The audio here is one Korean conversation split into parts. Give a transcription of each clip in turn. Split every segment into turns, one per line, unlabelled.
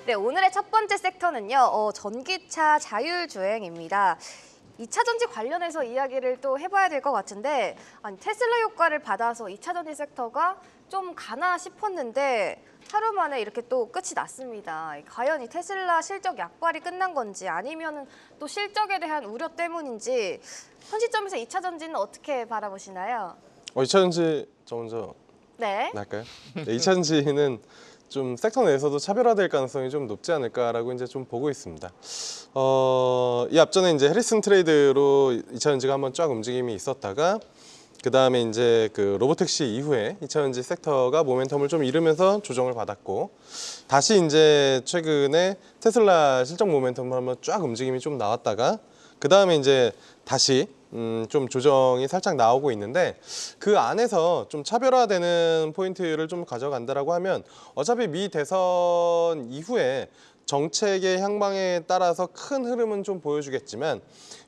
네, 오늘의 첫 번째 섹터는요. 전기차 자율주행입니다. 2차 전지 관련해서 이야기를 또 해봐야 될 것 같은데 아니, 테슬라 효과를 받아서 2차 전지 섹터가 좀 가나 싶었는데 하루 만에 이렇게 또 끝이 났습니다. 과연 이 테슬라 실적 약발이 끝난 건지 아니면 또 실적에 대한 우려 때문인지 현 시점에서 2차 전지는 어떻게 바라보시나요?
2차 전지 저 먼저
네.
할까요? 네, 2차 전지는 좀 섹터 내에서도 차별화될 가능성이 좀 높지 않을까라고 이제 좀 보고 있습니다. 이 앞전에 이제 해리슨 트레이드로 2차 전지가 한번 쫙 움직임이 있었다가 그 다음에 이제 그 로보택시 이후에 2차 전지 섹터가 모멘텀을 좀 잃으면서 조정을 받았고 다시 이제 최근에 테슬라 실적 모멘텀을 한번 쫙 움직임이 좀 나왔다가 그 다음에 이제 다시 좀 조정이 살짝 나오고 있는데 그 안에서 좀 차별화되는 포인트를 좀 가져간다라고 하면 어차피 미 대선 이후에 정책의 향방에 따라서 큰 흐름은 좀 보여주겠지만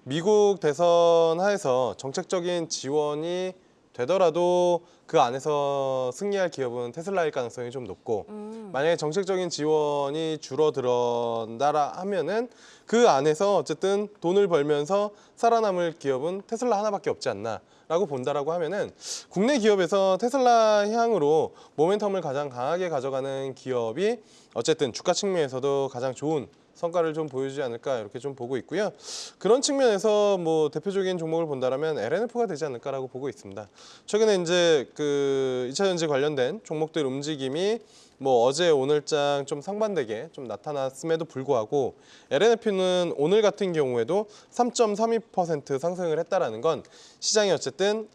미국 대선 하에서 정책적인 지원이 되더라도 그 안에서 승리할 기업은 테슬라일 가능성이 좀 높고 만약에 정책적인 지원이 줄어든다라 하면은 그 안에서 어쨌든 돈을 벌면서 살아남을 기업은 테슬라 하나밖에 없지 않나라고 본다라고 하면은 국내 기업에서 테슬라 향으로 모멘텀을 가장 강하게 가져가는 기업이 어쨌든 주가 측면에서도 가장 좋은 성과를 좀 보여주지 않을까 이렇게 좀 보고 있고요. 그런 측면에서 뭐 대표적인 종목을 본다라면 LNF가 되지 않을까라고 보고 있습니다. 최근에 이제 그 2차 전지 관련된 종목들 움직임이 뭐 어제 오늘장 좀 상반되게 좀 나타났음에도 불구하고 LNF는 오늘 같은 경우에도 3.32% 상승을 했다라는 건 시장이 어쨌든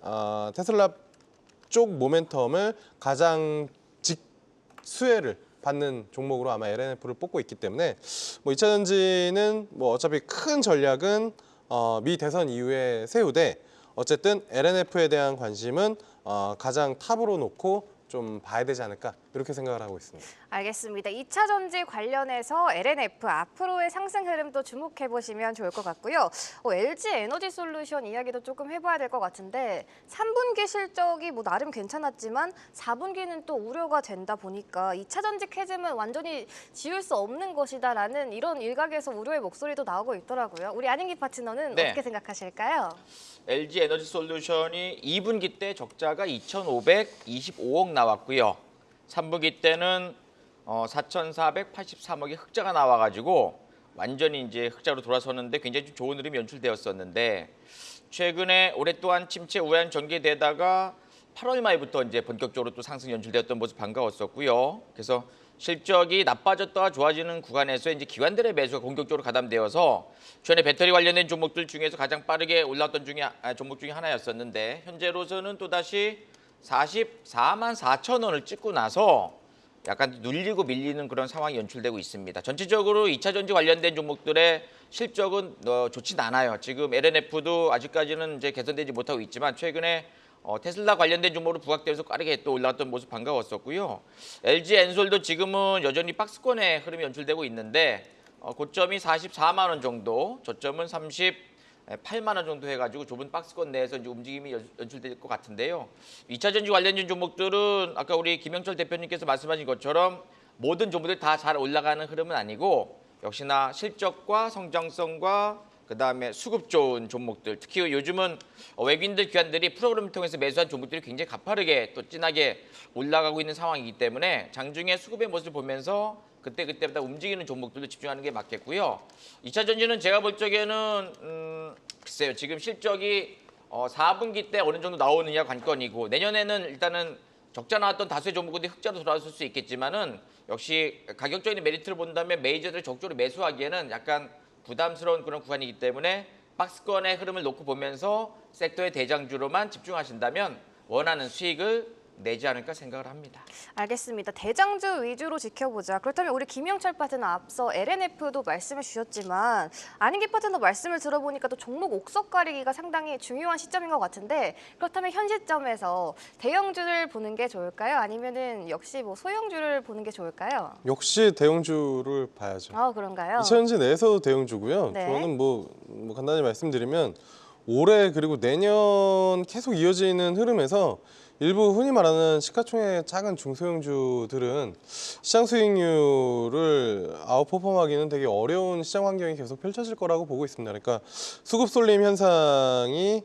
테슬라 쪽 모멘텀을 가장 직수혜를 받는 종목으로 아마 LNF를 뽑고 있기 때문에 뭐 2차 전지는 뭐 어차피 큰 전략은 미 대선 이후에 세우되 어쨌든 LNF에 대한 관심은 가장 탑으로 놓고 좀 봐야 되지 않을까 이렇게 생각을 하고 있습니다.
알겠습니다. 2차 전지 관련해서 LNF 앞으로의 상승 흐름도 주목해 보시면 좋을 것 같고요. LG 에너지 솔루션 이야기도 조금 해봐야 될 것 같은데 3분기 실적이 뭐 나름 괜찮았지만 4분기는 또 우려가 된다 보니까 2차 전지 캐즘은 완전히 지울 수 없는 것이다라는 이런 일각에서 우려의 목소리도 나오고 있더라고요. 우리 안인기 파트너는
네.
어떻게 생각하실까요?
LG 에너지 솔루션이 2분기 때 적자가 2,525억 나왔고요. 3분기 때는 4,483억의 흑자가 나와가지고 완전히 이제 흑자로 돌아섰는데 굉장히 좀 좋은 흐름이 연출되었었는데 최근에 올해 또한 침체 우한 전개되다가 8월 말부터 이제 본격적으로 또 상승 연출되었던 모습 반가웠었고요. 그래서 실적이 나빠졌다가 좋아지는 구간에서 이제 기관들의 매수가 공격적으로 가담되어서 최근에 배터리 관련된 종목들 중에서 가장 빠르게 올랐던 종목 중에 하나였었는데 현재로서는 또다시 44만 4천 원을 찍고 나서 약간 눌리고 밀리는 그런 상황이 연출되고 있습니다. 전체적으로 2차 전지 관련된 종목들의 실적은 좋진 않아요. 지금 LNF도 아직까지는 이제 개선되지 못하고 있지만 최근에 테슬라 관련된 종목으로 부각되면서 빠르게 또 올라왔던 모습 반가웠었고요. LG 엔솔도 지금은 여전히 박스권의 흐름이 연출되고 있는데 고점이 44만 원 정도, 저점은 38만 원 정도 해가지고 좁은 박스권 내에서 이제 움직임이 연출될 것 같은데요. 2차 전지 관련된 종목들은 아까 우리 김영철 대표님께서 말씀하신 것처럼 모든 종목들이 다 잘 올라가는 흐름은 아니고 역시나 실적과 성장성과 그다음에 수급 좋은 종목들, 특히 요즘은 외국인들 기관들이 프로그램을 통해서 매수한 종목들이 굉장히 가파르게 또 진하게 올라가고 있는 상황이기 때문에 장중에 수급의 모습을 보면서 그때마다 움직이는 종목들도 집중하는 게 맞겠고요. 2차 전지는 제가 볼 적에는 글쎄요. 지금 실적이 4분기 때 어느 정도 나오느냐 관건이고 내년에는 일단은 적자 나왔던 다수의 종목들이 흑자로 돌아설 수 있겠지만은 역시 가격적인 메리트를 본다면 메이저들을 적극적으로 매수하기에는 약간 부담스러운 그런 구간이기 때문에 박스권의 흐름을 놓고 보면서 섹터의 대장주로만 집중하신다면 원하는 수익을 내지 않을까 생각을 합니다.
알겠습니다. 대장주 위주로 지켜보자. 그렇다면 우리 김영철 파트너 앞서 LNF도 말씀해 주셨지만 안인기 파트너 말씀을 들어보니까 또 종목 옥석 가리기가 상당히 중요한 시점인 것 같은데 그렇다면 현 시점에서 대형주를 보는 게 좋을까요? 아니면은 역시 뭐 소형주를 보는 게 좋을까요?
역시 대형주를 봐야죠.
그런가요?
2차 전지 내에서도 대형주고요.
네.
저는 뭐 간단히 말씀드리면 올해 그리고 내년 계속 이어지는 흐름에서 일부 흔히 말하는 시가총액 작은 중소형주들은 시장 수익률을 아웃퍼폼하기는 되게 어려운 시장 환경이 계속 펼쳐질 거라고 보고 있습니다. 그러니까 수급 쏠림 현상이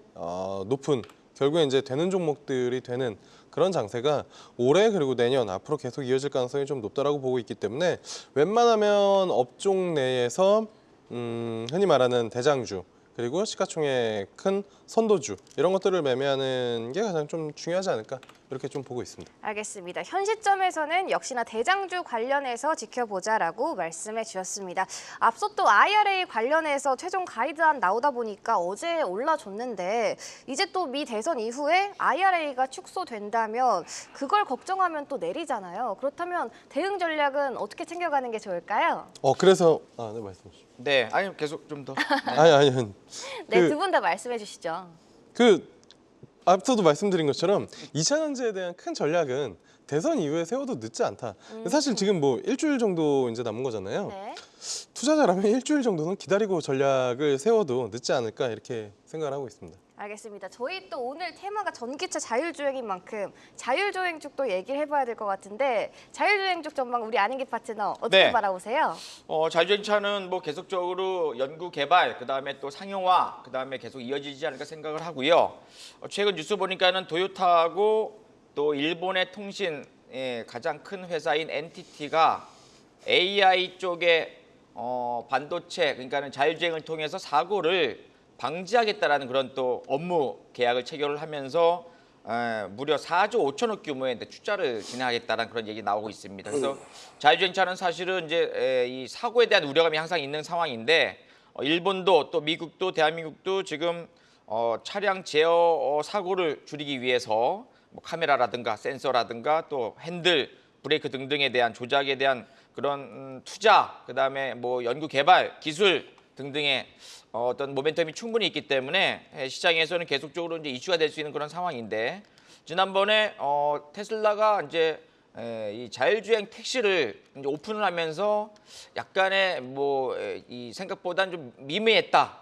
높은, 결국에 이제 되는 종목들이 되는 그런 장세가 올해 그리고 내년 앞으로 계속 이어질 가능성이 좀 높다라고 보고 있기 때문에 웬만하면 업종 내에서 흔히 말하는 대장주 그리고 시가총액 큰 선도주 이런 것들을 매매하는 게 가장 좀 중요하지 않을까 이렇게 좀 보고 있습니다.
알겠습니다. 현 시점에서는 역시나 대장주 관련해서 지켜보자라고 말씀해 주셨습니다. 앞서 또 IRA 관련해서 최종 가이드안 나오다 보니까 어제 올라줬는데 이제 또 미 대선 이후에 IRA가 축소된다면 그걸 걱정하면 또 내리잖아요. 그렇다면 대응 전략은 어떻게 챙겨가는 게 좋을까요?
그래서 네, 말씀해 주시죠.
네, 아니 계속 좀 더.
아니
네, 두 분 다 말씀해 주시죠.
앞서도 말씀드린 것처럼 2차 전지에 대한 큰 전략은 대선 이후에 세워도 늦지 않다. 사실 지금 뭐 일주일 정도 이제 남은 거잖아요.
네.
투자자라면 일주일 정도는 기다리고 전략을 세워도 늦지 않을까 이렇게 생각을 하고 있습니다.
알겠습니다. 저희 또 오늘 테마가 전기차 자율주행인 만큼 자율주행 쪽도 얘기를 해봐야 될 것 같은데 자율주행 쪽 전망 우리 안인기 파트너 어떻게
네.
바라보세요?
자율주행차는 뭐 계속적으로 연구 개발, 그다음에 또 상용화, 그다음에 계속 이어지지 않을까 생각을 하고요. 최근 뉴스 보니까는 도요타하고 또 일본의 통신 가장 큰 회사인 NTT가 AI 쪽에 반도체 그러니까는 자율주행을 통해서 사고를 방지하겠다라는 그런 또 업무 계약을 체결을 하면서 무려 4조 5천억 규모의 투자를 진행하겠다는 그런 얘기 나오고 있습니다. 그래서 자율주행차는 사실은 이제 이 사고에 대한 우려감이 항상 있는 상황인데 일본도 또 미국도 대한민국도 지금 차량 제어 사고를 줄이기 위해서 뭐 카메라라든가 센서라든가 또 핸들, 브레이크 등등에 대한 조작에 대한 그런 투자, 그다음에 뭐 연구 개발, 기술 등등의 어떤 모멘텀이 충분히 있기 때문에 시장에서는 계속적으로 이제 이슈가 될 수 있는 그런 상황인데 지난번에 테슬라가 이제 이 자율주행 택시를 이제 오픈을 하면서 약간의 뭐 이 생각보다는 좀 미미했다,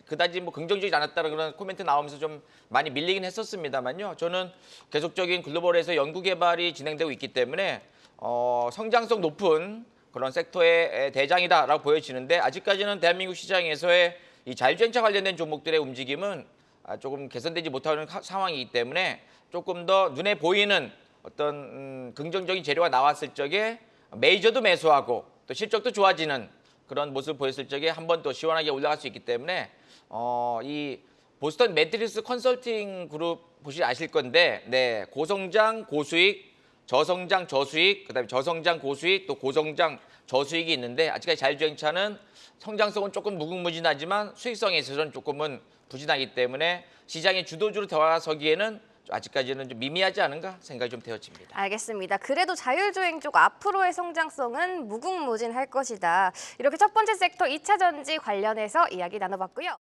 그다지 뭐 긍정적이지 않았다는 그런 코멘트 나오면서 좀 많이 밀리긴 했었습니다만요. 저는 계속적인 글로벌에서 연구 개발이 진행되고 있기 때문에 성장성 높은 그런 섹터의 대장이다라고 보여지는데 아직까지는 대한민국 시장에서의 이 자율주행차 관련된 종목들의 움직임은 조금 개선되지 못하는 상황이기 때문에 조금 더 눈에 보이는 어떤 긍정적인 재료가 나왔을 적에 메이저도 매수하고 또 실적도 좋아지는 그런 모습을 보였을 적에 한 번 더 시원하게 올라갈 수 있기 때문에 이 보스턴 매트리스 컨설팅 그룹 보시 아실 건데 네, 고성장 고수익, 저성장 저수익, 그다음에 저성장 고수익, 또 고성장 저수익이 있는데 아직까지 자율주행차는 성장성은 조금 무궁무진하지만 수익성에 있어서는 조금은 부진하기 때문에 시장의 주도주로 돌아서기에는 아직까지는 좀 미미하지 않은가 생각이 좀 되어집니다.
알겠습니다. 그래도 자율주행 쪽 앞으로의 성장성은 무궁무진할 것이다. 이렇게 첫 번째 섹터 2차 전지 관련해서 이야기 나눠봤고요.